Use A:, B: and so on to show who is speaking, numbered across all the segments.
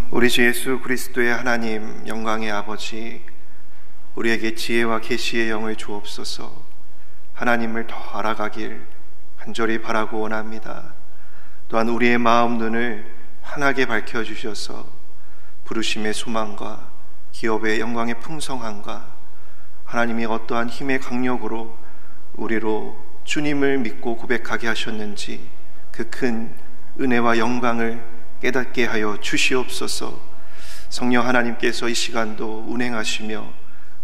A: 우리 주 예수 그리스도의 하나님 영광의 아버지, 우리에게 지혜와 계시의 영을 주옵소서. 하나님을 더 알아가길 간절히 바라고 원합니다. 또한 우리의 마음 눈을 환하게 밝혀주셔서 부르심의 소망과 기업의 영광의 풍성함과 하나님이 어떠한 힘의 강력으로 우리로 주님을 믿고 고백하게 하셨는지 그 큰 은혜와 영광을 깨닫게 하여 주시옵소서. 성령 하나님께서 이 시간도 운행하시며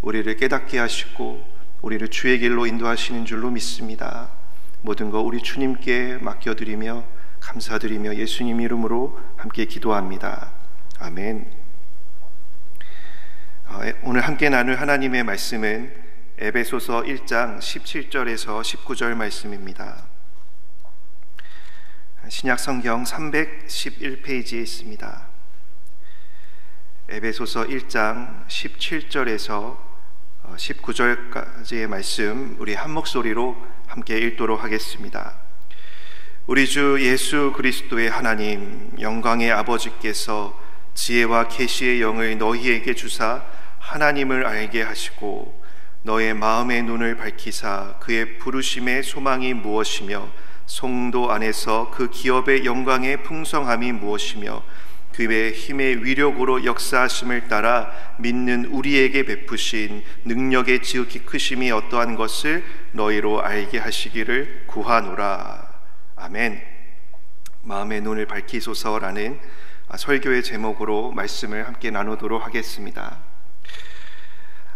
A: 우리를 깨닫게 하시고 우리를 주의 길로 인도하시는 줄로 믿습니다. 모든 것 우리 주님께 맡겨드리며 감사드리며 예수님 이름으로 함께 기도합니다. 아멘. 오늘 함께 나눌 하나님의 말씀은 에베소서 1장 17절에서 19절 말씀입니다. 신약 성경 311페이지에 있습니다. 에베소서 1장 17절에서 19절까지의 말씀 우리 한 목소리로 함께 읽도록 하겠습니다. 우리 주 예수 그리스도의 하나님 영광의 아버지께서 지혜와 계시의 영을 너희에게 주사 하나님을 알게 하시고 너의 마음의 눈을 밝히사 그의 부르심의 소망이 무엇이며 성도 안에서 그 기업의 영광의 풍성함이 무엇이며 그의 힘의 위력으로 역사하심을 따라 믿는 우리에게 베푸신 능력의 지극히 크심이 어떠한 것을 너희로 알게 하시기를 구하노라. 아멘. 마음의 눈을 밝히소서라는 설교의 제목으로 말씀을 함께 나누도록 하겠습니다.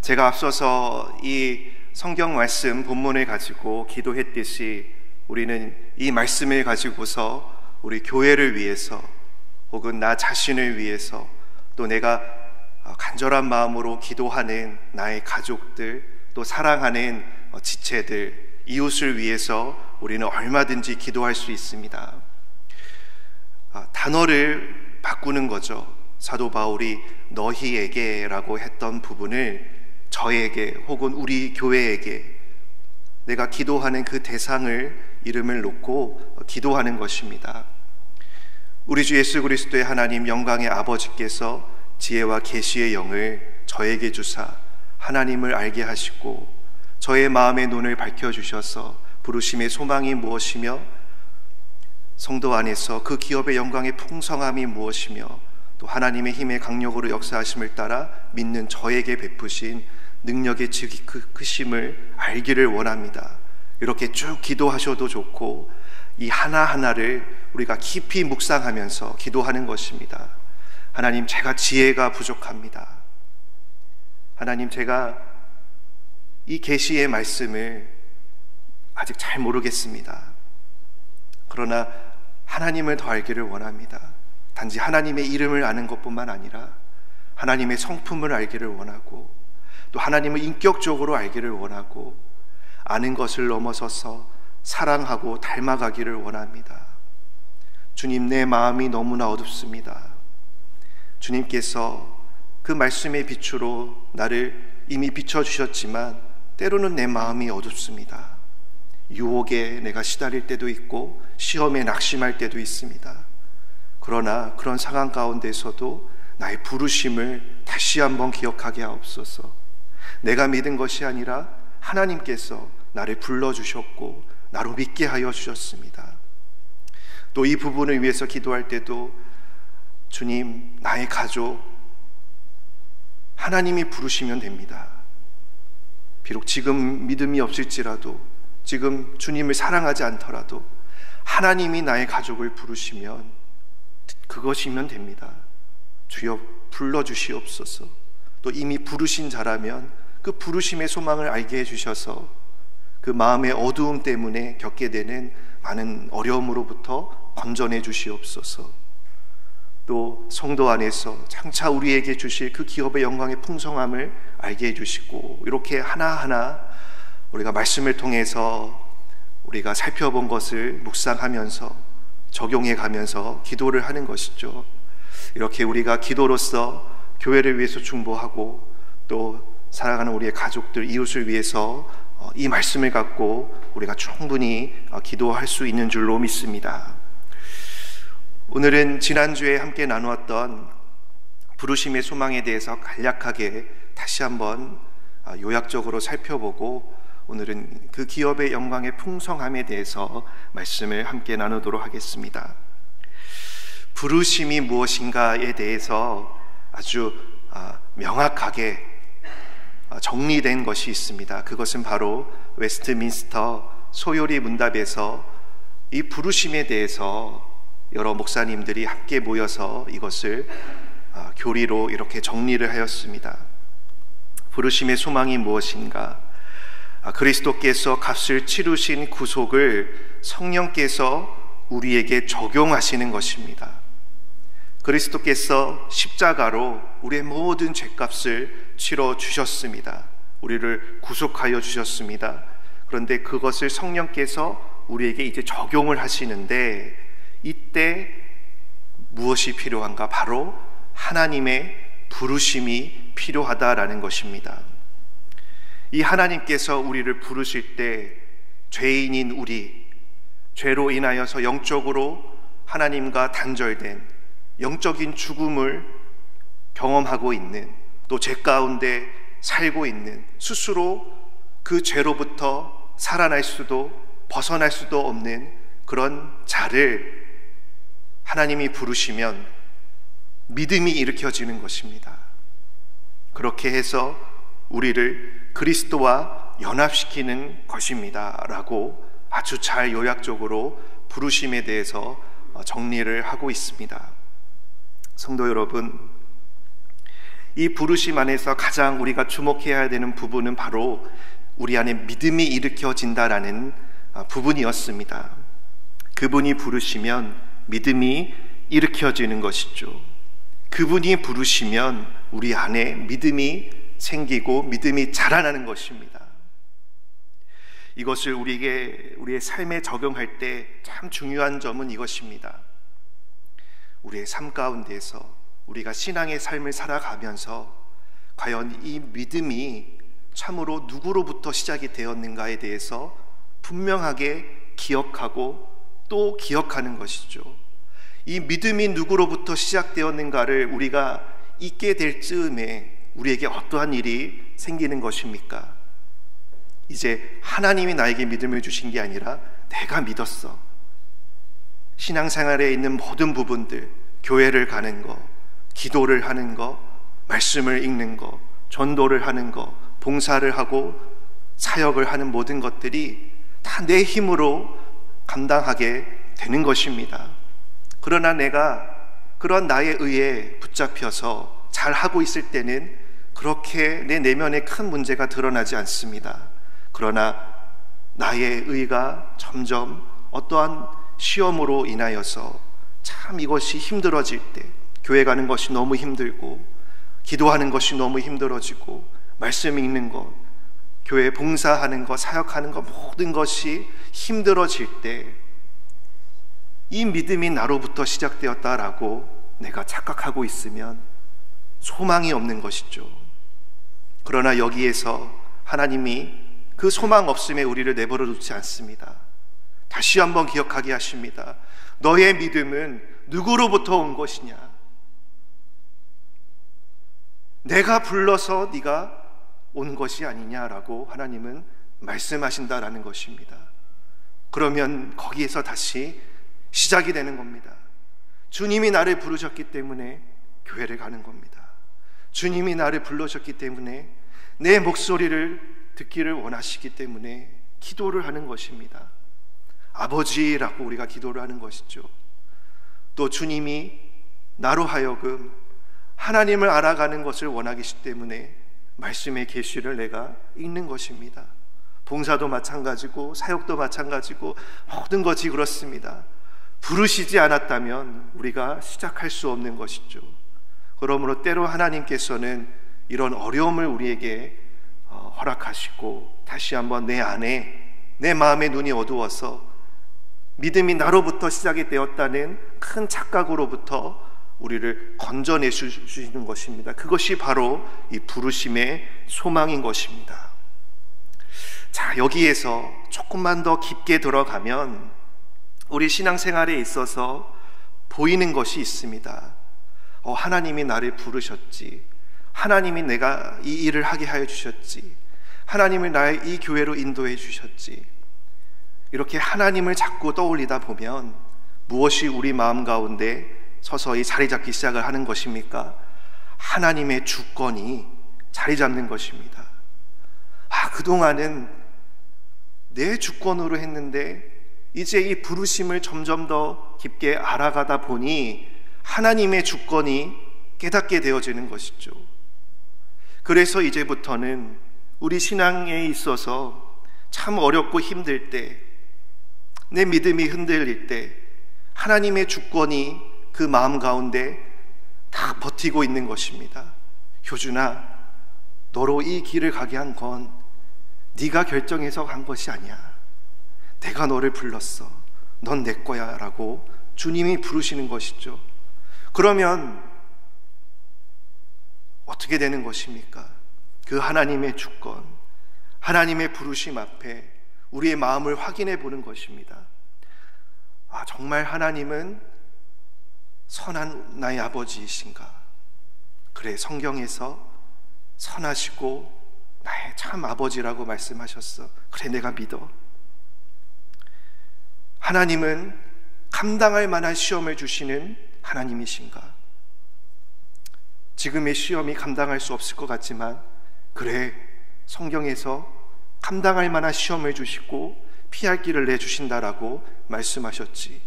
A: 제가 앞서서 이 성경 말씀 본문을 가지고 기도했듯이 우리는 이 말씀을 가지고서 우리 교회를 위해서 혹은 나 자신을 위해서 또 내가 간절한 마음으로 기도하는 나의 가족들 또 사랑하는 지체들 이웃을 위해서 우리는 얼마든지 기도할 수 있습니다. 단어를 바꾸는 거죠. 사도 바울이 너희에게 라고 했던 부분을 저에게 혹은 우리 교회에게 내가 기도하는 그 대상을 이름을 놓고 기도하는 것입니다. 우리 주 예수 그리스도의 하나님 영광의 아버지께서 지혜와 계시의 영을 저에게 주사 하나님을 알게 하시고 저의 마음의 눈을 밝혀주셔서 부르심의 소망이 무엇이며 성도 안에서 그 기업의 영광의 풍성함이 무엇이며 또 하나님의 힘의 강력으로 역사하심을 따라 믿는 저에게 베푸신 능력의 지극히 크심을 알기를 원합니다. 이렇게 쭉 기도하셔도 좋고 이 하나하나를 우리가 깊이 묵상하면서 기도하는 것입니다. 하나님, 제가 지혜가 부족합니다. 하나님, 제가 이 계시의 말씀을 아직 잘 모르겠습니다. 그러나 하나님을 더 알기를 원합니다. 단지 하나님의 이름을 아는 것뿐만 아니라 하나님의 성품을 알기를 원하고 또 하나님을 인격적으로 알기를 원하고 아는 것을 넘어서서 사랑하고 닮아가기를 원합니다. 주님, 내 마음이 너무나 어둡습니다. 주님께서 그 말씀의 빛으로 나를 이미 비춰주셨지만 때로는 내 마음이 어둡습니다. 유혹에 내가 시달릴 때도 있고 시험에 낙심할 때도 있습니다. 그러나 그런 상황 가운데서도 나의 부르심을 다시 한번 기억하게 하옵소서. 내가 믿은 것이 아니라 하나님께서 나를 불러주셨고 나로 믿게 하여 주셨습니다. 또 이 부분을 위해서 기도할 때도 주님, 나의 가족 하나님이 부르시면 됩니다. 비록 지금 믿음이 없을지라도 지금 주님을 사랑하지 않더라도 하나님이 나의 가족을 부르시면 그것이면 됩니다. 주여 불러주시옵소서. 또 이미 부르신 자라면 그 부르심의 소망을 알게 해주셔서 그 마음의 어두움 때문에 겪게 되는 많은 어려움으로부터 건져내 주시옵소서. 또 성도 안에서 장차 우리에게 주실 그 기업의 영광의 풍성함을 알게 해주시고 이렇게 하나하나 우리가 말씀을 통해서 우리가 살펴본 것을 묵상하면서 적용해 가면서 기도를 하는 것이죠. 이렇게 우리가 기도로서 교회를 위해서 중보하고 또 사랑하는 우리의 가족들, 이웃을 위해서 이 말씀을 갖고 우리가 충분히 기도할 수 있는 줄로 믿습니다. 오늘은 지난주에 함께 나누었던 부르심의 소망에 대해서 간략하게 다시 한번 요약적으로 살펴보고 오늘은 그 기업의 영광의 풍성함에 대해서 말씀을 함께 나누도록 하겠습니다. 부르심이 무엇인가에 대해서 아주 명확하게 정리된 것이 있습니다. 그것은 바로 웨스트민스터 소요리 문답에서 이 부르심에 대해서 여러 목사님들이 함께 모여서 이것을 교리로 이렇게 정리를 하였습니다. 부르심의 소망이 무엇인가? 그리스도께서 값을 치르신 구속을 성령께서 우리에게 적용하시는 것입니다. 그리스도께서 십자가로 우리의 모든 죄값을 치러 주셨습니다. 우리를 구속하여 주셨습니다. 그런데 그것을 성령께서 우리에게 이제 적용을 하시는데, 이때 무엇이 필요한가? 바로 하나님의 부르심이 필요하다라는 것입니다. 이 하나님께서 우리를 부르실 때 죄인인 우리, 죄로 인하여서 영적으로 하나님과 단절된 영적인 죽음을 경험하고 있는, 또 죄 가운데 살고 있는, 스스로 그 죄로부터 살아날 수도 벗어날 수도 없는 그런 자를 하나님이 부르시면 믿음이 일으켜지는 것입니다. 그렇게 해서 우리를 그리스도와 연합시키는 것입니다 라고 아주 잘 요약적으로 부르심에 대해서 정리를 하고 있습니다. 성도 여러분, 이 부르심 안에서 가장 우리가 주목해야 되는 부분은 바로 우리 안에 믿음이 일으켜진다라는 부분이었습니다. 그분이 부르시면 믿음이 일으켜지는 것이죠. 그분이 부르시면 우리 안에 믿음이 생기고 믿음이 자라나는 것입니다. 이것을 우리의 삶에 적용할 때 참 중요한 점은 이것입니다. 우리의 삶 가운데서 우리가 신앙의 삶을 살아가면서 과연 이 믿음이 참으로 누구로부터 시작이 되었는가에 대해서 분명하게 기억하고 또 기억하는 것이죠. 이 믿음이 누구로부터 시작되었는가를 우리가 잊게 될 즈음에 우리에게 어떠한 일이 생기는 것입니까? 이제 하나님이 나에게 믿음을 주신 게 아니라 내가 믿었어. 신앙생활에 있는 모든 부분들, 교회를 가는 거, 기도를 하는 거, 말씀을 읽는 거, 전도를 하는 거, 봉사를 하고 사역을 하는 모든 것들이 다 내 힘으로 감당하게 되는 것입니다. 그러나 내가 그런 나의 의에 붙잡혀서 잘하고 있을 때는 그렇게 내 내면에 큰 문제가 드러나지 않습니다. 그러나 나의 의가 점점 어떠한 시험으로 인하여서 참 이것이 힘들어질 때, 교회 가는 것이 너무 힘들고 기도하는 것이 너무 힘들어지고 말씀 읽는 것, 교회 봉사하는 것, 사역하는 것, 모든 것이 힘들어질 때 이 믿음이 나로부터 시작되었다라고 내가 착각하고 있으면 소망이 없는 것이죠. 그러나 여기에서 하나님이 그 소망 없음에 우리를 내버려 두지 않습니다. 다시 한번 기억하게 하십니다. 너의 믿음은 누구로부터 온 것이냐? 내가 불러서 네가 온 것이 아니냐라고 하나님은 말씀하신다라는 것입니다. 그러면 거기에서 다시 시작이 되는 겁니다. 주님이 나를 부르셨기 때문에 교회를 가는 겁니다. 주님이 나를 불러셨기 때문에 내 목소리를 듣기를 원하시기 때문에 기도를 하는 것입니다. 아버지라고 우리가 기도를 하는 것이죠. 또 주님이 나로 하여금 하나님을 알아가는 것을 원하시기 때문에 말씀의 계시를 내가 읽는 것입니다. 봉사도 마찬가지고 사역도 마찬가지고 모든 것이 그렇습니다. 부르시지 않았다면 우리가 시작할 수 없는 것이죠. 그러므로 때로 하나님께서는 이런 어려움을 우리에게 허락하시고 다시 한번 내 안에, 내 마음의 눈이 어두워서 믿음이 나로부터 시작이 되었다는 큰 착각으로부터 우리를 건져내 주시는 것입니다. 그것이 바로 이 부르심의 소망인 것입니다. 자, 여기에서 조금만 더 깊게 들어가면 우리 신앙생활에 있어서 보이는 것이 있습니다. 하나님이 나를 부르셨지, 하나님이 내가 이 일을 하게 하여 주셨지, 하나님이 나의 이 교회로 인도해 주셨지, 이렇게 하나님을 자꾸 떠올리다 보면 무엇이 우리 마음 가운데 서서히 자리 잡기 시작을 하는 것입니까? 하나님의 주권이 자리 잡는 것입니다. 그동안은 내 주권으로 했는데 이제 이 부르심을 점점 더 깊게 알아가다 보니 하나님의 주권이 깨닫게 되어지는 것이죠. 그래서 이제부터는 우리 신앙에 있어서 참 어렵고 힘들 때, 내 믿음이 흔들릴 때 하나님의 주권이 그 마음 가운데 다 버티고 있는 것입니다. 효준아, 너로 이 길을 가게 한 건 네가 결정해서 간 것이 아니야. 내가 너를 불렀어. 넌 내 거야 라고 주님이 부르시는 것이죠. 그러면 어떻게 되는 것입니까? 그 하나님의 주권, 하나님의 부르심 앞에 우리의 마음을 확인해 보는 것입니다. 정말 하나님은 선한 나의 아버지이신가? 그래, 성경에서 선하시고 나의 참 아버지라고 말씀하셨어. 그래, 내가 믿어. 하나님은 감당할 만한 시험을 주시는 하나님이신가? 지금의 시험이 감당할 수 없을 것 같지만, 그래, 성경에서 감당할 만한 시험을 주시고 피할 길을 내주신다라고 말씀하셨지.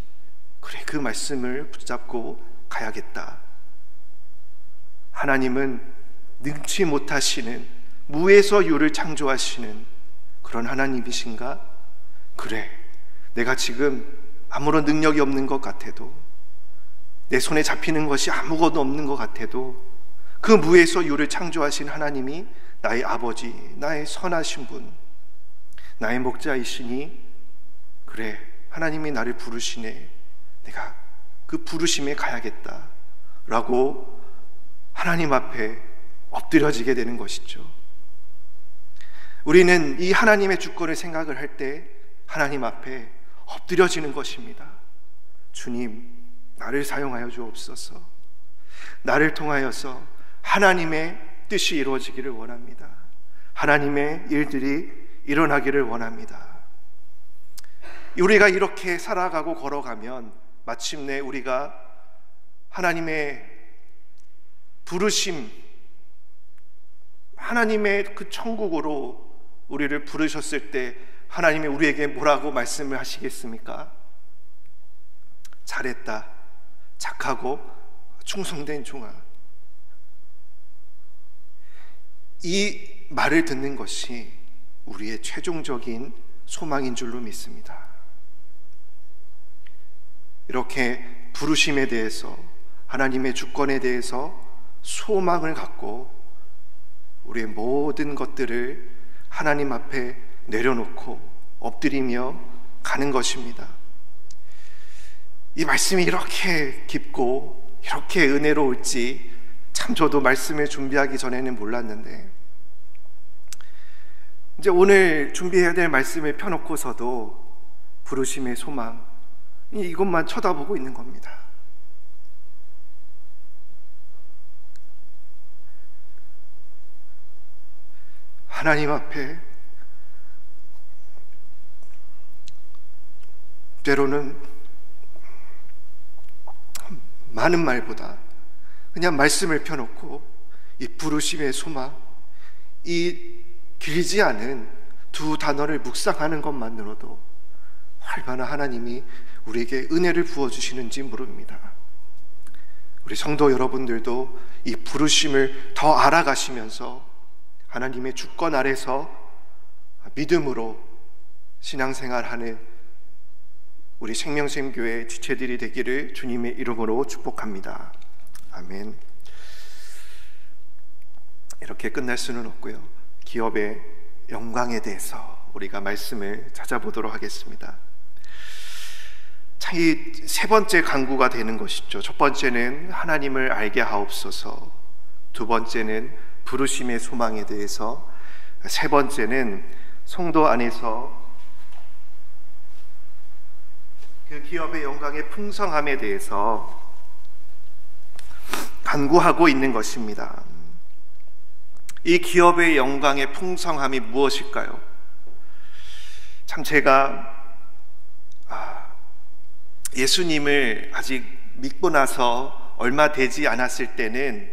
A: 그래, 그 말씀을 붙잡고 가야겠다. 하나님은 능치 못하시는, 무에서 유를 창조하시는 그런 하나님이신가? 그래, 내가 지금 아무런 능력이 없는 것 같아도, 내 손에 잡히는 것이 아무것도 없는 것 같아도 그 무에서 유를 창조하신 하나님이 나의 아버지, 나의 선하신 분, 나의 목자이시니, 그래, 하나님이 나를 부르시네, 내가 그 부르심에 가야겠다 라고 하나님 앞에 엎드려지게 되는 것이죠. 우리는 이 하나님의 주권을 생각을 할 때 하나님 앞에 엎드려지는 것입니다. 주님, 나를 사용하여 주옵소서. 나를 통하여서 하나님의 뜻이 이루어지기를 원합니다. 하나님의 일들이 일어나기를 원합니다. 우리가 이렇게 살아가고 걸어가면 마침내 우리가 하나님의 부르심, 하나님의 그 천국으로 우리를 부르셨을 때 하나님이 우리에게 뭐라고 말씀을 하시겠습니까? 잘했다, 착하고 충성된 종아. 이 말을 듣는 것이 우리의 최종적인 소망인 줄로 믿습니다. 이렇게 부르심에 대해서, 하나님의 주권에 대해서 소망을 갖고 우리의 모든 것들을 하나님 앞에 내려놓고 엎드리며 가는 것입니다. 이 말씀이 이렇게 깊고 이렇게 은혜로울지 참 저도 말씀을 준비하기 전에는 몰랐는데, 이제 오늘 준비해야 될 말씀을 펴놓고서도 부르심의 소망, 이것만 쳐다보고 있는 겁니다. 하나님 앞에 때로는 많은 말보다 그냥 말씀을 펴놓고 이 부르심의 소망, 이 길지 않은 두 단어를 묵상하는 것만으로도 얼마나 하나님이 우리에게 은혜를 부어주시는지 모릅니다. 우리 성도 여러분들도 이 부르심을 더 알아가시면서 하나님의 주권 아래서 믿음으로 신앙생활하는 우리 생명샘교회 지체들이 되기를 주님의 이름으로 축복합니다. 아멘. 이렇게 끝날 수는 없고요. 기업의 영광에 대해서 우리가 말씀을 찾아보도록 하겠습니다. 이 세 번째 간구가 되는 것이죠. 첫 번째는 하나님을 알게 하옵소서, 두 번째는 부르심의 소망에 대해서, 세 번째는 성도 안에서 그 기업의 영광의 풍성함에 대해서 간구하고 있는 것입니다. 이 기업의 영광의 풍성함이 무엇일까요? 참 제가 예수님을 아직 믿고 나서 얼마 되지 않았을 때는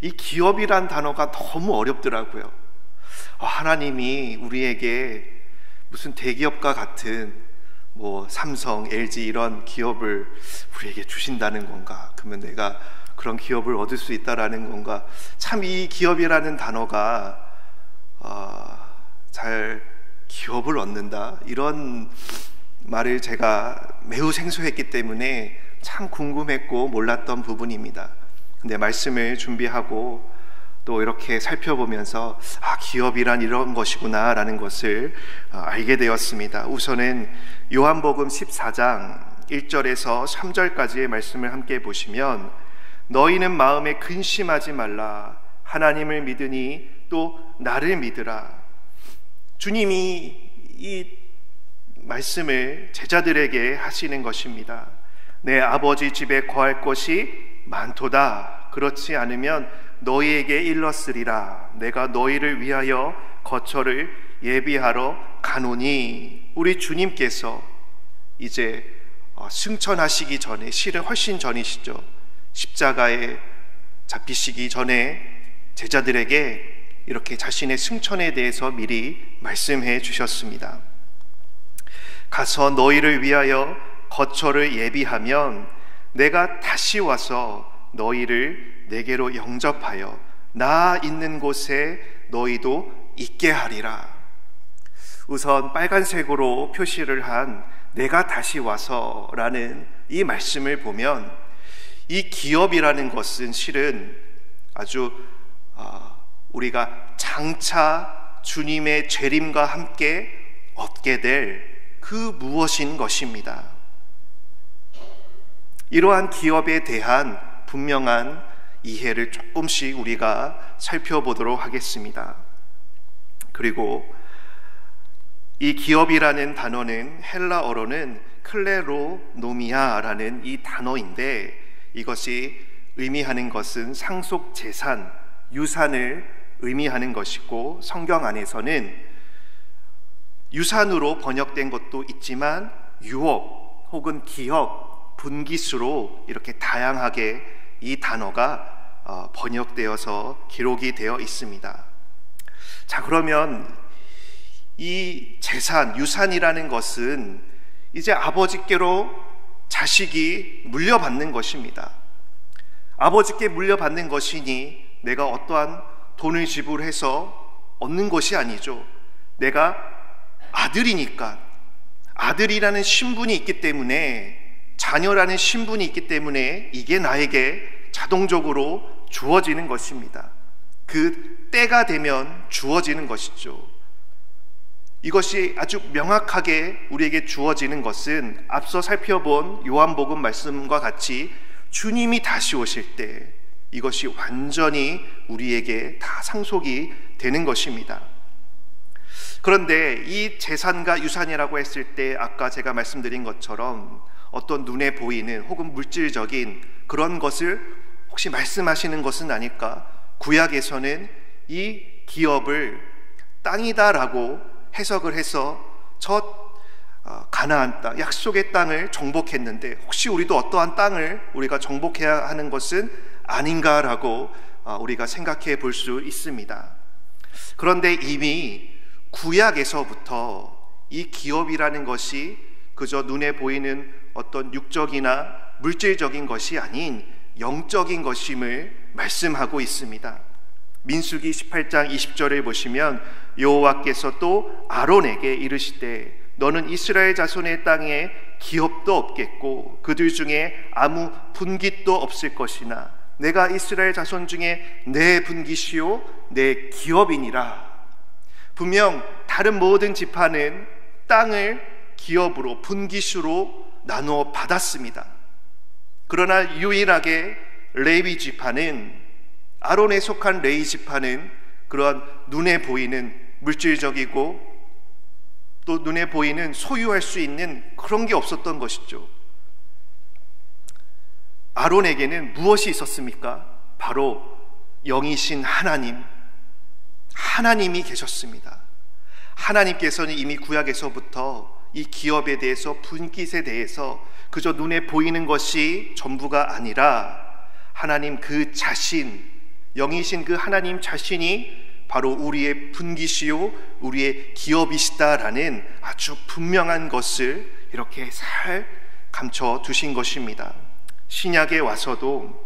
A: 이 기업이란 단어가 너무 어렵더라고요. 하나님이 우리에게 무슨 대기업과 같은 삼성, LG 이런 기업을 우리에게 주신다는 건가? 그러면 내가 그런 기업을 얻을 수 있다라는 건가? 참 이 기업이라는 단어가 잘 기업을 얻는다 이런 말을 제가 매우 생소했기 때문에 참 궁금했고 몰랐던 부분입니다. 근데 말씀을 준비하고 또 이렇게 살펴보면서 기업이란 이런 것이구나 라는 것을 알게 되었습니다. 우선은 요한복음 14장 1절에서 3절까지의 말씀을 함께 보시면, 너희는 마음에 근심하지 말라. 하나님을 믿으니 또 나를 믿으라. 주님이 이 말씀을 제자들에게 하시는 것입니다. 내 아버지 집에 거할 것이 많도다. 그렇지 않으면 너희에게 일렀으리라. 내가 너희를 위하여 거처를 예비하러 가노니. 우리 주님께서 이제 승천하시기 전에, 실은 훨씬 전이시죠. 십자가에 잡히시기 전에 제자들에게 이렇게 자신의 승천에 대해서 미리 말씀해 주셨습니다. 가서 너희를 위하여 거처를 예비하면 내가 다시 와서 너희를 내게로 영접하여 나 있는 곳에 너희도 있게 하리라. 우선 빨간색으로 표시를 한 내가 다시 와서라는 이 말씀을 보면, 이 기업이라는 것은 실은 아주 우리가 장차 주님의 재림과 함께 얻게 될 그 무엇인 것입니다. 이러한 기업에 대한 분명한 이해를 조금씩 우리가 살펴보도록 하겠습니다. 그리고 이 기업이라는 단어는 헬라어로는 클레로노미아라는 이 단어인데, 이것이 의미하는 것은 상속 재산, 유산을 의미하는 것이고, 성경 안에서는 유산으로 번역된 것도 있지만 유업 혹은 기업, 분기수로 이렇게 다양하게 이 단어가 번역되어서 기록이 되어 있습니다. 자, 그러면 이 재산, 유산이라는 것은 이제 아버지께로 자식이 물려받는 것입니다. 아버지께 물려받는 것이니 내가 어떠한 돈을 지불해서 얻는 것이 아니죠. 내가 아들이니까, 아들이라는 신분이 있기 때문에, 자녀라는 신분이 있기 때문에 이게 나에게 자동적으로 주어지는 것입니다. 그 때가 되면 주어지는 것이죠. 이것이 아주 명확하게 우리에게 주어지는 것은 앞서 살펴본 요한복음 말씀과 같이 주님이 다시 오실 때 이것이 완전히 우리에게 다 상속이 되는 것입니다. 그런데 이 재산과 유산이라고 했을 때 아까 제가 말씀드린 것처럼 어떤 눈에 보이는 혹은 물질적인 그런 것을 혹시 말씀하시는 것은 아닐까? 구약에서는 이 기업을 땅이다라고 해석을 해서 저 가나안 땅, 약속의 땅을 정복했는데, 혹시 우리도 어떠한 땅을 우리가 정복해야 하는 것은 아닌가라고 우리가 생각해 볼 수 있습니다. 그런데 이미 구약에서부터 이 기업이라는 것이 그저 눈에 보이는 어떤 육적이나 물질적인 것이 아닌 영적인 것임을 말씀하고 있습니다. 민수기 18장 20절을 보시면 여호와께서 또 아론에게 이르시되 너는 이스라엘 자손의 땅에 기업도 없겠고 그들 중에 아무 분깃도 없을 것이나 내가 이스라엘 자손 중에 내 분깃이요 내 기업이니라. 분명 다른 모든 지파는 땅을 기업으로, 분깃으로 나누어 받았습니다. 그러나 유일하게 레위 지파는, 아론에 속한 레위 지파는 그러한 눈에 보이는 물질적이고 또 눈에 보이는 소유할 수 있는 그런 게 없었던 것이죠. 아론에게는 무엇이 있었습니까? 바로 영이신 하나님이 계셨습니다. 하나님께서는 이미 구약에서부터 이 기업에 대해서, 분깃에 대해서 그저 눈에 보이는 것이 전부가 아니라 하나님 그 자신, 영이신 그 하나님 자신이 바로 우리의 분깃이요 우리의 기업이시다라는 아주 분명한 것을 이렇게 잘 감춰 두신 것입니다. 신약에 와서도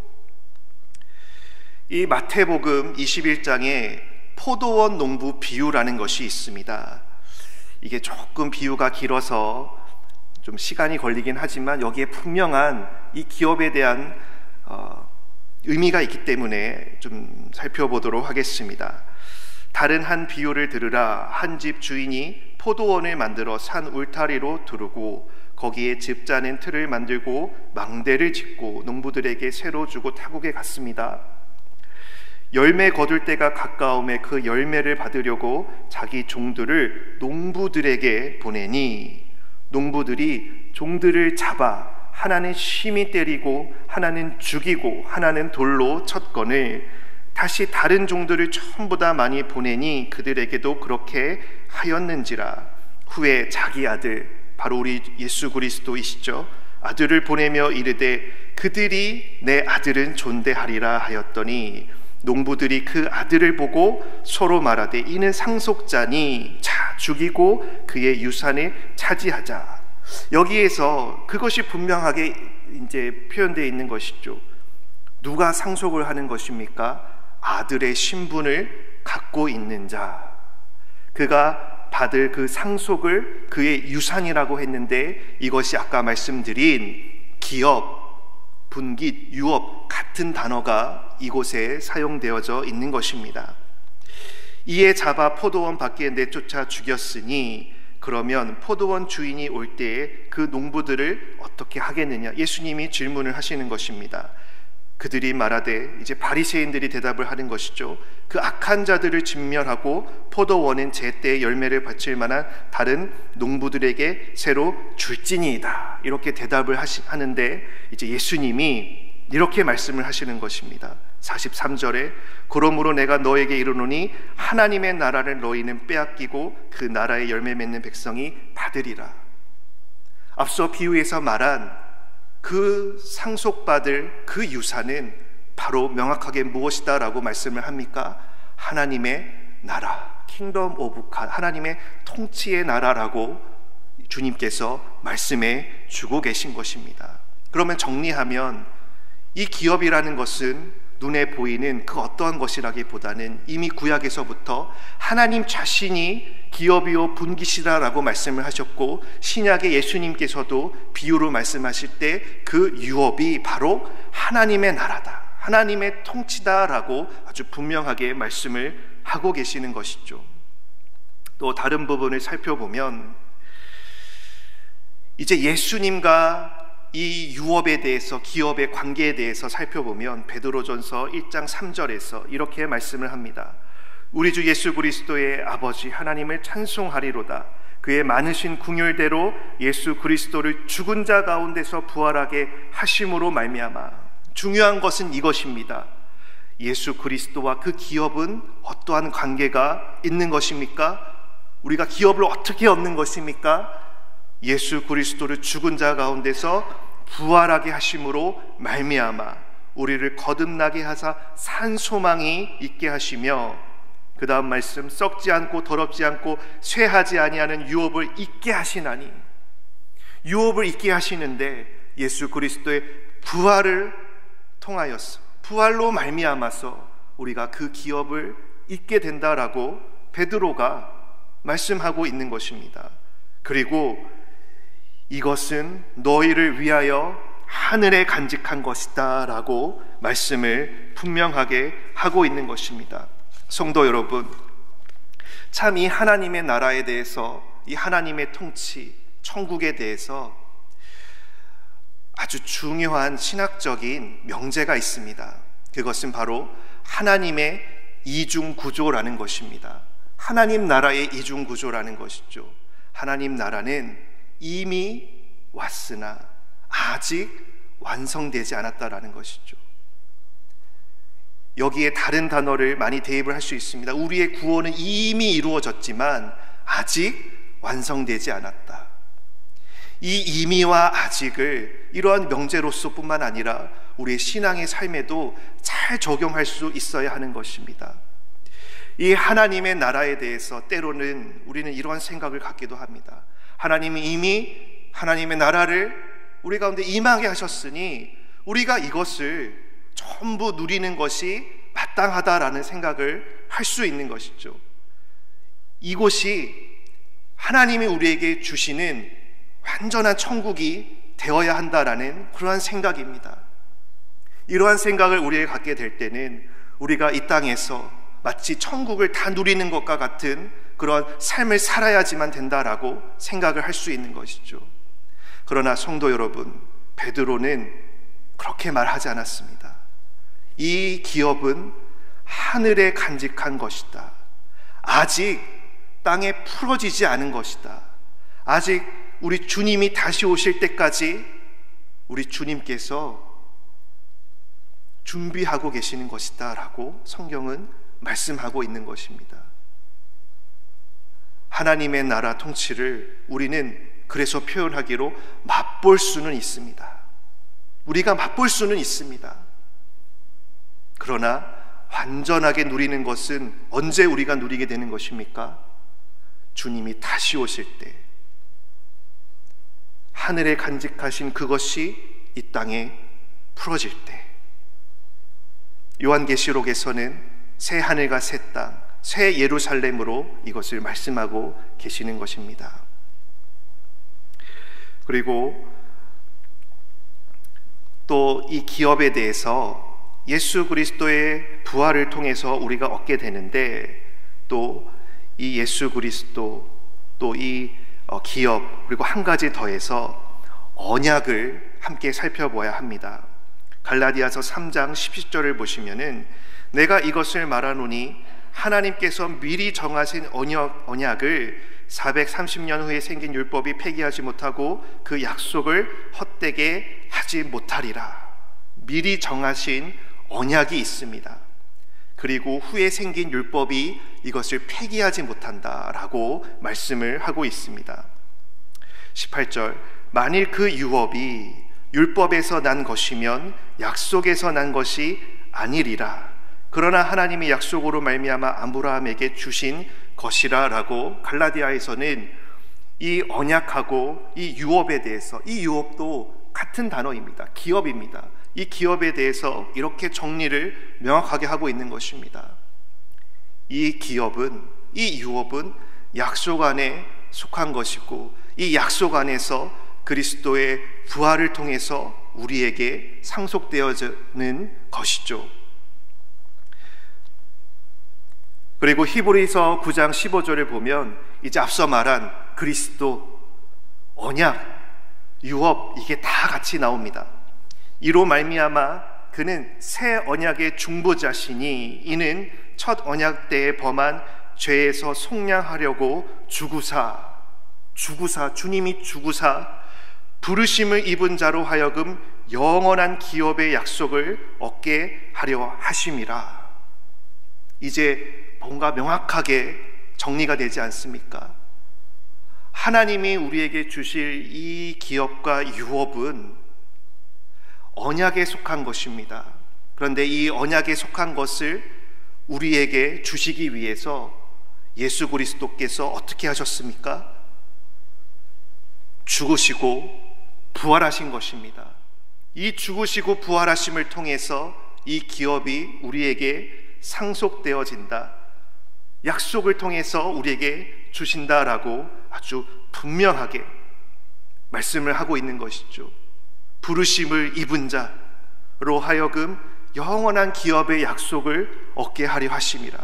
A: 이 마태복음 21장에 포도원 농부 비유라는 것이 있습니다. 이게 조금 비유가 길어서 좀 시간이 걸리긴 하지만 여기에 분명한 이 기업에 대한 의미가 있기 때문에 좀 살펴보도록 하겠습니다. 다른 한 비유를 들으라. 한 집 주인이 포도원을 만들어 산 울타리로 두르고 거기에 즙 짜는 틀을 만들고 망대를 짓고 농부들에게 새로 주고 타국에 갔습니다. 열매 거둘 때가 가까움에 그 열매를 받으려고 자기 종들을 농부들에게 보내니 농부들이 종들을 잡아 하나는 심히 때리고 하나는 죽이고 하나는 돌로 쳤거늘 다시 다른 종들을 전부 다 많이 보내니 그들에게도 그렇게 하였는지라. 후에 자기 아들, 바로 우리 예수 그리스도이시죠, 아들을 보내며 이르되 그들이 내 아들은 존대하리라 하였더니 농부들이 그 아들을 보고 서로 말하되 이는 상속자니 자 죽이고 그의 유산을 차지하자. 여기에서 그것이 분명하게 이제 표현되어 있는 것이죠. 누가 상속을 하는 것입니까? 아들의 신분을 갖고 있는 자, 그가 받을 그 상속을 그의 유산이라고 했는데 이것이 아까 말씀드린 기업, 분깃, 유업 같은 단어가 이곳에 사용되어져 있는 것입니다. 이에 잡아 포도원 밖에 내쫓아 죽였으니 그러면 포도원 주인이 올 때에 그 농부들을 어떻게 하겠느냐? 예수님이 질문을 하시는 것입니다. 그들이 말하되, 이제 바리새인들이 대답을 하는 것이죠. 그 악한 자들을 진멸하고 포도원은 제때에 열매를 바칠 만한 다른 농부들에게 새로 줄지니이다. 이렇게 대답을 하는데 이제 예수님이 이렇게 말씀을 하시는 것입니다. 43절에 그러므로 내가 너에게 이르노니 하나님의 나라를 너희는 빼앗기고 그 나라의 열매 맺는 백성이 받으리라. 앞서 비유에서 말한 그 상속받을 그 유산은 바로 명확하게 무엇이다 라고 말씀을 합니까? 하나님의 나라, 킹덤 오브 갓, 하나님의 통치의 나라라고 주님께서 말씀해 주고 계신 것입니다. 그러면 정리하면 이 기업이라는 것은 눈에 보이는 그 어떠한 것이라기보다는 이미 구약에서부터 하나님 자신이 기업이요 분깃이라라고 말씀을 하셨고, 신약의 예수님께서도 비유로 말씀하실 때 그 유업이 바로 하나님의 나라다, 하나님의 통치다라고 아주 분명하게 말씀을 하고 계시는 것이죠. 또 다른 부분을 살펴보면 이제 예수님과 이 유업에 대해서, 기업의 관계에 대해서 살펴보면 베드로전서 1장 3절에서 이렇게 말씀을 합니다. 우리 주 예수 그리스도의 아버지 하나님을 찬송하리로다. 그의 많으신 긍휼대로 예수 그리스도를 죽은 자 가운데서 부활하게 하심으로 말미암아. 중요한 것은 이것입니다. 예수 그리스도와 그 기업은 어떠한 관계가 있는 것입니까? 우리가 기업을 어떻게 얻는 것입니까? 예수 그리스도를 죽은 자 가운데서 부활하게 하심으로 말미암아 우리를 거듭나게 하사 산 소망이 있게 하시며, 그 다음 말씀, 썩지 않고 더럽지 않고 쇠하지 아니하는 유업을 있게 하시나니. 유업을 있게 하시는데 예수 그리스도의 부활을 통하여서, 부활로 말미암아서 우리가 그 기업을 잊게 된다라고 베드로가 말씀하고 있는 것입니다. 그리고 이것은 너희를 위하여 하늘에 간직한 것이다 라고 말씀을 분명하게 하고 있는 것입니다. 성도 여러분, 참 이 하나님의 나라에 대해서, 이 하나님의 통치, 천국에 대해서 아주 중요한 신학적인 명제가 있습니다. 그것은 바로 하나님의 이중구조라는 것입니다. 하나님 나라의 이중구조라는 것이죠. 하나님 나라는 이미 왔으나 아직 완성되지 않았다라는 것이죠. 여기에 다른 단어를 많이 대입을 할 수 있습니다. 우리의 구원은 이미 이루어졌지만 아직 완성되지 않았다. 이 이미와 아직을 이러한 명제로서 뿐만 아니라 우리의 신앙의 삶에도 잘 적용할 수 있어야 하는 것입니다. 이 하나님의 나라에 대해서 때로는 우리는 이러한 생각을 갖기도 합니다. 하나님이 이미 하나님의 나라를 우리 가운데 임하게 하셨으니 우리가 이것을 전부 누리는 것이 마땅하다라는 생각을 할 수 있는 것이죠. 이곳이 하나님이 우리에게 주시는 완전한 천국이 되어야 한다라는 그러한 생각입니다. 이러한 생각을 우리에게 갖게 될 때는 우리가 이 땅에서 마치 천국을 다 누리는 것과 같은 그런 삶을 살아야지만 된다라고 생각을 할 수 있는 것이죠. 그러나 성도 여러분, 베드로는 그렇게 말하지 않았습니다. 이 기업은 하늘에 간직한 것이다. 아직 땅에 풀어지지 않은 것이다. 아직 우리 주님이 다시 오실 때까지 우리 주님께서 준비하고 계시는 것이다 라고 성경은 말씀하고 있는 것입니다. 하나님의 나라 통치를 우리는 그래서 표현하기로 맛볼 수는 있습니다. 우리가 맛볼 수는 있습니다. 그러나 완전하게 누리는 것은 언제 우리가 누리게 되는 것입니까? 주님이 다시 오실 때, 하늘에 간직하신 그것이 이 땅에 풀어질 때. 요한계시록에서는 새 하늘과 새 땅, 새 예루살렘으로 이것을 말씀하고 계시는 것입니다. 그리고 또 이 기업에 대해서 예수 그리스도의 부활을 통해서 우리가 얻게 되는데, 또 이 예수 그리스도, 또 이 기업, 그리고 한 가지 더해서 언약을 함께 살펴보아야 합니다. 갈라디아서 3장 17절을 보시면은 내가 이것을 말하노니 하나님께서 미리 정하신 언약을 430년 후에 생긴 율법이 폐기하지 못하고 그 약속을 헛되게 하지 못하리라. 미리 정하신 언약이 있습니다. 그리고 후에 생긴 율법이 이것을 폐기하지 못한다라고 말씀을 하고 있습니다. 18절, 만일 그 유업이 율법에서 난 것이면 약속에서 난 것이 아니리라. 그러나 하나님이 약속으로 말미암아 아브라함에게 주신 것이라 라고 갈라디아에서는 이 언약하고 이 유업에 대해서, 이 유업도 같은 단어입니다. 기업입니다. 이 기업에 대해서 이렇게 정리를 명확하게 하고 있는 것입니다. 이 기업은, 이 유업은 약속 안에 속한 것이고, 이 약속 안에서 그리스도의 부활을 통해서 우리에게 상속되어지는 것이죠. 그리고 히브리서 9장 15절을 보면 이제 앞서 말한 그리스도, 언약, 유업, 이게 다 같이 나옵니다. 이로 말미암아 그는 새 언약의 중보자시니 이는 첫 언약 때에 범한 죄에서 속량하려고 주구사, 주님이 주구사 부르심을 입은 자로 하여금 영원한 기업의 약속을 얻게 하려 하심이라. 이제 뭔가 명확하게 정리가 되지 않습니까? 하나님이 우리에게 주실 이 기업과 유업은 언약에 속한 것입니다. 그런데 이 언약에 속한 것을 우리에게 주시기 위해서 예수 그리스도께서 어떻게 하셨습니까? 죽으시고 부활하신 것입니다. 이 죽으시고 부활하심을 통해서 이 기업이 우리에게 상속되어진다, 약속을 통해서 우리에게 주신다라고 아주 분명하게 말씀을 하고 있는 것이죠. 부르심을 입은 자로 하여금 영원한 기업의 약속을 얻게 하려 하심이라.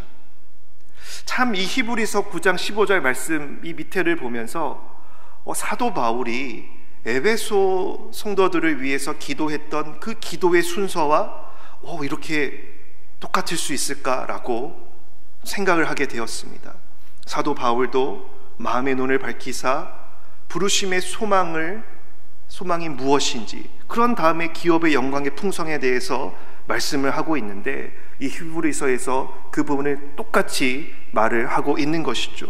A: 참 이 히브리서 9장 15절 말씀 이 밑에를 보면서 사도 바울이 에베소 성도들을 위해서 기도했던 그 기도의 순서와 이렇게 똑같을 수 있을까라고 생각을 하게 되었습니다. 사도 바울도 마음의 눈을 밝히사 부르심의 소망이 무엇인지, 그런 다음에 기업의 영광의 풍성에 대해서 말씀을 하고 있는데, 이 히브리서에서 그 부분을 똑같이 말을 하고 있는 것이죠.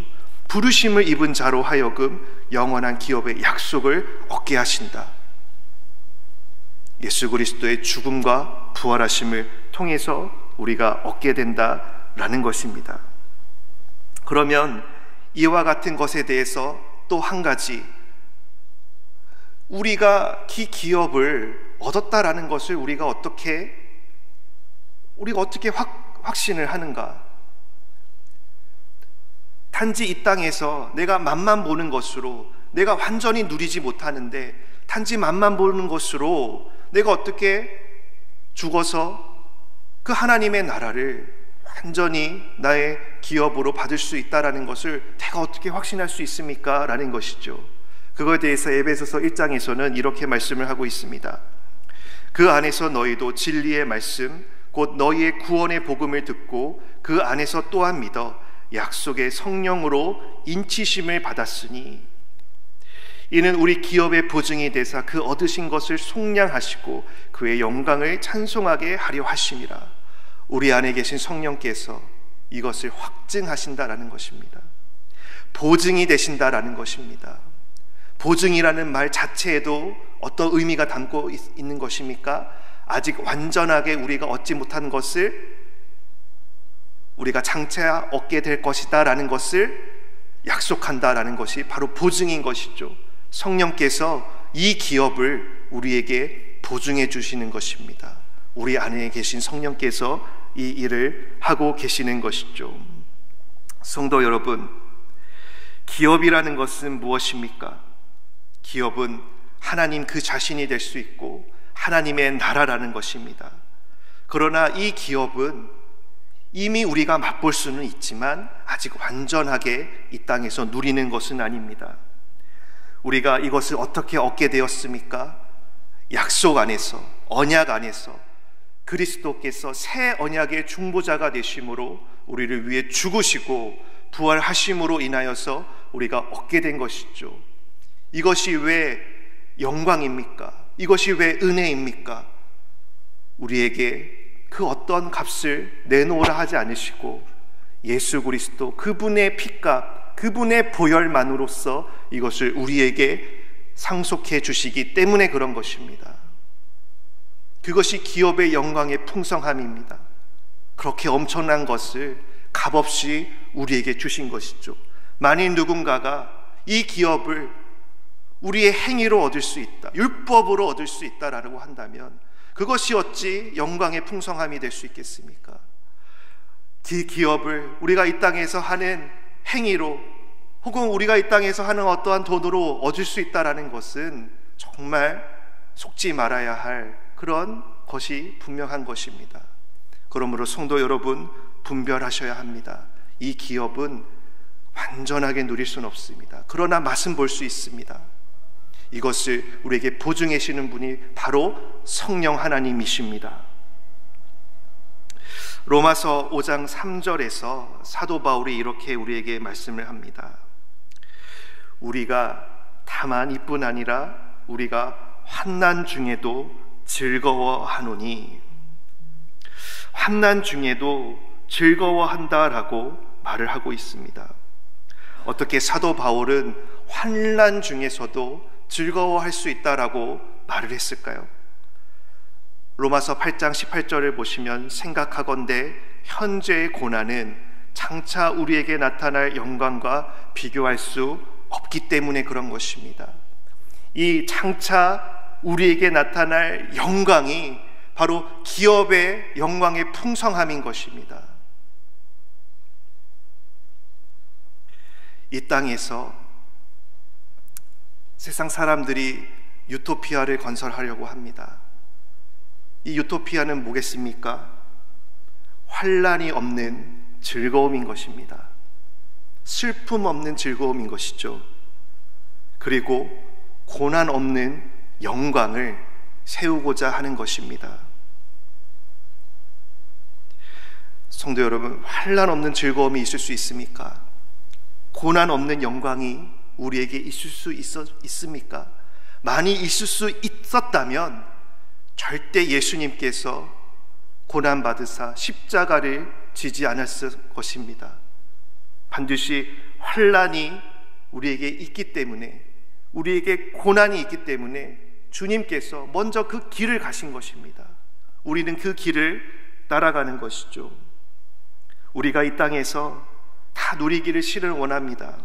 A: 부르심을 입은 자로 하여금 영원한 기업의 약속을 얻게 하신다. 예수 그리스도의 죽음과 부활하심을 통해서 우리가 얻게 된다라는 것입니다. 그러면 이와 같은 것에 대해서 또 한 가지, 우리가 그 기업을 얻었다라는 것을 우리가 어떻게 확신을 하는가? 단지 이 땅에서 내가 맛만 보는 것으로, 내가 완전히 누리지 못하는데 단지 맛만 보는 것으로 내가 어떻게 죽어서 그 하나님의 나라를 완전히 나의 기업으로 받을 수 있다라는 것을 내가 어떻게 확신할 수 있습니까? 라는 것이죠. 그거에 대해서 에베소서 1장에서는 이렇게 말씀을 하고 있습니다. 그 안에서 너희도 진리의 말씀 곧 너희의 구원의 복음을 듣고 그 안에서 또한 믿어 약속의 성령으로 인치심을 받았으니 이는 우리 기업의 보증이 되사 그 얻으신 것을 속량하시고 그의 영광을 찬송하게 하려 하심이라. 우리 안에 계신 성령께서 이것을 확증하신다라는 것입니다. 보증이 되신다라는 것입니다. 보증이라는 말 자체에도 어떤 의미가 담고 있는 것입니까? 아직 완전하게 우리가 얻지 못한 것을 우리가 장차 얻게 될 것이다 라는 것을 약속한다라는 것이 바로 보증인 것이죠. 성령께서 이 기업을 우리에게 보증해 주시는 것입니다. 우리 안에 계신 성령께서 이 일을 하고 계시는 것이죠. 성도 여러분, 기업이라는 것은 무엇입니까? 기업은 하나님 그 자신이 될 수 있고 하나님의 나라라는 것입니다. 그러나 이 기업은 이미 우리가 맛볼 수는 있지만 아직 완전하게 이 땅에서 누리는 것은 아닙니다. 우리가 이것을 어떻게 얻게 되었습니까? 약속 안에서, 언약 안에서 그리스도께서 새 언약의 중보자가 되심으로 우리를 위해 죽으시고 부활하심으로 인하여서 우리가 얻게 된 것이죠. 이것이 왜 영광입니까? 이것이 왜 은혜입니까? 우리에게 그 어떤 값을 내놓으라 하지 않으시고 예수 그리스도 그분의 피값, 그분의 보혈만으로써 이것을 우리에게 상속해 주시기 때문에 그런 것입니다. 그것이 기업의 영광의 풍성함입니다. 그렇게 엄청난 것을 값없이 우리에게 주신 것이죠. 만일 누군가가 이 기업을 우리의 행위로 얻을 수 있다, 율법으로 얻을 수 있다라고 한다면 그것이 어찌 영광의 풍성함이 될 수 있겠습니까? 그 기업을 우리가 이 땅에서 하는 행위로 혹은 우리가 이 땅에서 하는 어떠한 돈으로 얻을 수 있다라는 것은 정말 속지 말아야 할 그런 것이 분명한 것입니다. 그러므로 성도 여러분, 분별하셔야 합니다. 이 기업은 완전하게 누릴 수는 없습니다. 그러나 맛은 볼 수 있습니다. 이것을 우리에게 보증해 주시는 분이 바로 성령 하나님이십니다. 로마서 5장 3절에서 사도 바울이 이렇게 우리에게 말씀을 합니다. 우리가 다만 이뿐 아니라 우리가 환난 중에도 즐거워하노니, 환난 중에도 즐거워한다라고 말을 하고 있습니다. 어떻게 사도 바울은 환난 중에서도 즐거워할 수 있다라고 말을 했을까요? 로마서 8장 18절을 보시면 생각하건대 현재의 고난은 장차 우리에게 나타날 영광과 비교할 수 없기 때문에 그런 것입니다. 이 장차 우리에게 나타날 영광이 바로 기업의 영광의 풍성함인 것입니다. 이 땅에서 세상 사람들이 유토피아를 건설하려고 합니다. 이 유토피아는 뭐겠습니까? 환난이 없는 즐거움인 것입니다. 슬픔 없는 즐거움인 것이죠. 그리고 고난 없는 영광을 세우고자 하는 것입니다. 성도 여러분, 환난 없는 즐거움이 있을 수 있습니까? 고난 없는 영광이 우리에게 있을 수 있습니까? 많이 있을 수 있었다면 절대 예수님께서 고난받으사 십자가를 지지 않았을 것입니다. 반드시 환난이 우리에게 있기 때문에, 우리에게 고난이 있기 때문에 주님께서 먼저 그 길을 가신 것입니다. 우리는 그 길을 따라가는 것이죠. 우리가 이 땅에서 다 누리기를 실은 원합니다.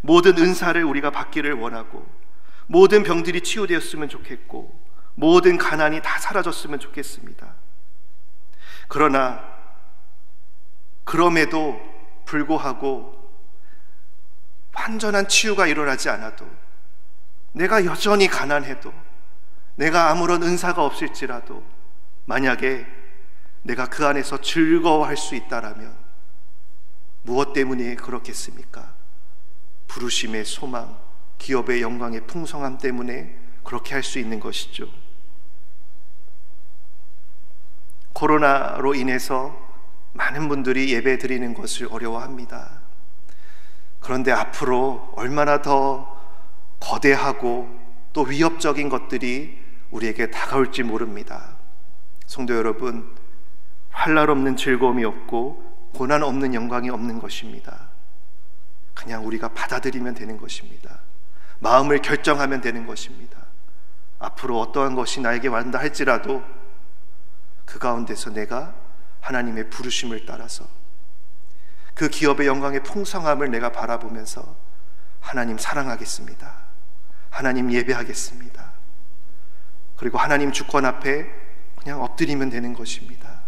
A: 모든 은사를 우리가 받기를 원하고, 모든 병들이 치유되었으면 좋겠고, 모든 가난이 다 사라졌으면 좋겠습니다. 그러나 그럼에도 불구하고 완전한 치유가 일어나지 않아도, 내가 여전히 가난해도, 내가 아무런 은사가 없을지라도, 만약에 내가 그 안에서 즐거워할 수 있다라면 무엇 때문에 그렇겠습니까? 부르심의 소망, 기업의 영광의 풍성함 때문에 그렇게 할 수 있는 것이죠. 코로나로 인해서 많은 분들이 예배 드리는 것을 어려워합니다. 그런데 앞으로 얼마나 더 거대하고 또 위협적인 것들이 우리에게 다가올지 모릅니다. 성도 여러분, 환난 없는 즐거움이 없고 고난 없는 영광이 없는 것입니다. 그냥 우리가 받아들이면 되는 것입니다. 마음을 결정하면 되는 것입니다. 앞으로 어떠한 것이 나에게 왔다 할지라도 그 가운데서 내가 하나님의 부르심을 따라서 그 기업의 영광의 풍성함을 내가 바라보면서 하나님 사랑하겠습니다. 하나님 예배하겠습니다. 그리고 하나님 주권 앞에 그냥 엎드리면 되는 것입니다.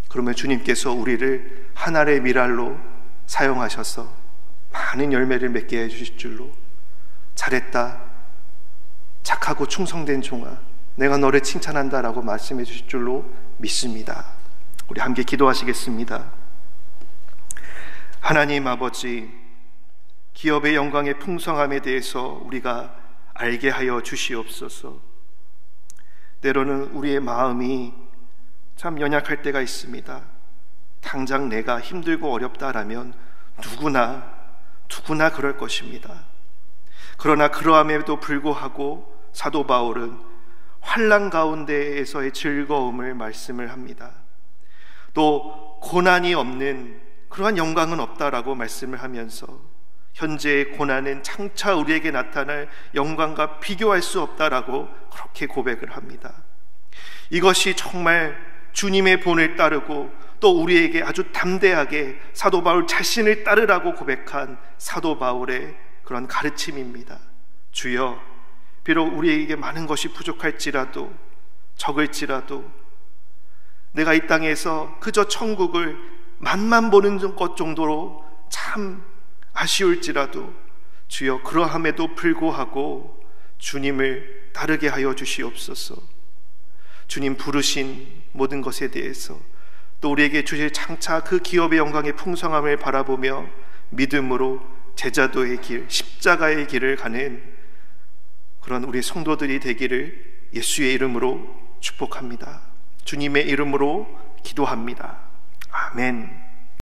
A: 그러면 주님께서 우리를 하늘의 미랄로 사용하셔서 많은 열매를 맺게 해주실 줄로, 잘했다, 착하고 충성된 종아, 내가 너를 칭찬한다라고 말씀해 주실 줄로 믿습니다. 우리 함께 기도하시겠습니다. 하나님 아버지, 기업의 영광의 풍성함에 대해서 우리가 알게 하여 주시옵소서. 때로는 우리의 마음이 참 연약할 때가 있습니다. 당장 내가 힘들고 어렵다라면 누구나 그럴 것입니다. 그러나 그러함에도 불구하고 사도 바울은 환난 가운데에서의 즐거움을 말씀을 합니다. 또 고난이 없는 그러한 영광은 없다라고 말씀을 하면서 현재의 고난은 장차 우리에게 나타날 영광과 비교할 수 없다라고 그렇게 고백을 합니다. 이것이 정말 주님의 본을 따르고 또 우리에게 아주 담대하게 사도 바울 자신을 따르라고 고백한 사도 바울의 그런 가르침입니다. 주여, 비록 우리에게 많은 것이 부족할지라도, 적을지라도, 내가 이 땅에서 그저 천국을 맛만 보는 것 정도로 참 아쉬울지라도 주여, 그러함에도 불구하고 주님을 따르게 하여 주시옵소서. 주님 부르신 모든 것에 대해서, 또 우리에게 주실 장차 그 기업의 영광의 풍성함을 바라보며 믿음으로 제자도의 길, 십자가의 길을 가는 그런 우리 성도들이 되기를 예수의 이름으로 축복합니다. 주님의 이름으로 기도합니다. 아멘.